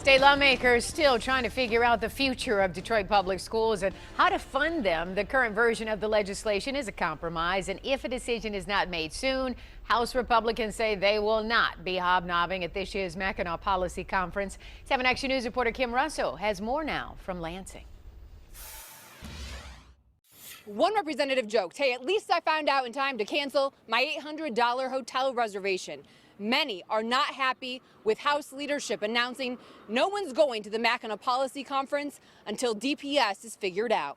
State lawmakers still trying to figure out the future of Detroit public schools and how to fund them. The current version of the legislation is a compromise, and if a decision is not made soon, House Republicans say they will not be hobnobbing at this year's Mackinac Policy Conference. 7 Action News reporter Kim Russell has more now from Lansing. One representative joked, "Hey, at least I found out in time to cancel my $800 hotel reservation." Many are not happy with House leadership announcing no one's going to the Mackinac Policy Conference until DPS is figured out.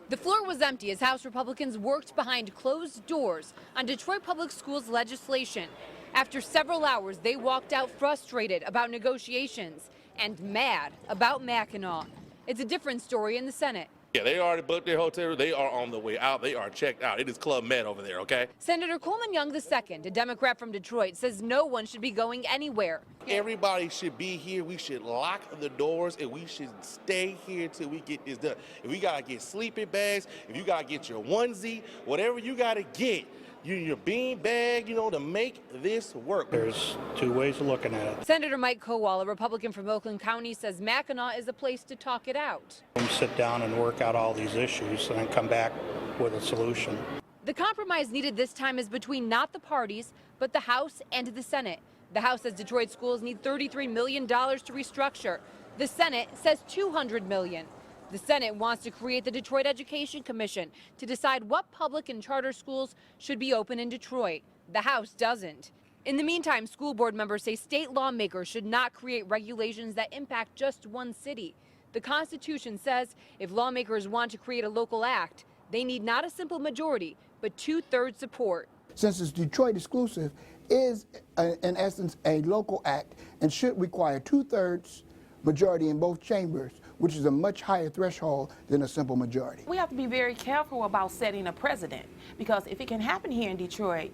The floor was empty as House Republicans worked behind closed doors on Detroit Public Schools legislation. After several hours, they walked out frustrated about negotiations and mad about Mackinac. It's a different story in the Senate. Yeah, they already booked their hotel. They are on the way out. They are checked out. It is Club Med over there, okay? Senator Coleman Young II, a Democrat from Detroit, says no one should be going anywhere. Everybody should be here. We should lock the doors and we should stay here till we get this done. If we gotta get sleeping bags, if you gotta get your onesie, whatever you gotta get, your bean bag, to make this work. There's two ways of looking at it. Senator Mike Kowal, a Republican from Oakland County, says Mackinac is a place to talk it out. Sit down and work out all these issues and then come back with a solution. The compromise needed this time is between not the parties, but the House and the Senate. The House says Detroit schools need $33 million to restructure. The Senate says $200 million. The Senate wants to create the Detroit Education Commission to decide what public and charter schools should be open in Detroit. The House doesn't. In the meantime, school board members say state lawmakers should not create regulations that impact just one city. The Constitution says if lawmakers want to create a local act, they need not a simple majority, but 2/3 support. Since it's Detroit exclusive, is in essence a local act and should require 2/3 majority in both chambers, which is a much higher threshold than a simple majority. We have to be very careful about setting a precedent, because if it can happen here in Detroit,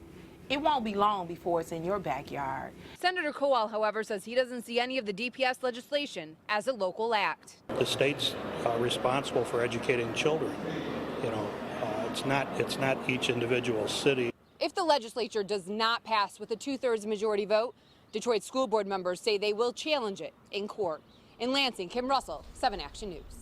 it won't be long before it's in your backyard. Senator Kowal, however, says he doesn't see any of the DPS legislation as a local act. The state's responsible for educating children. It's not each individual city. If the legislature does not pass with a 2/3 majority vote, Detroit school board members say they will challenge it in court. In Lansing, Kim Russell, 7 Action News.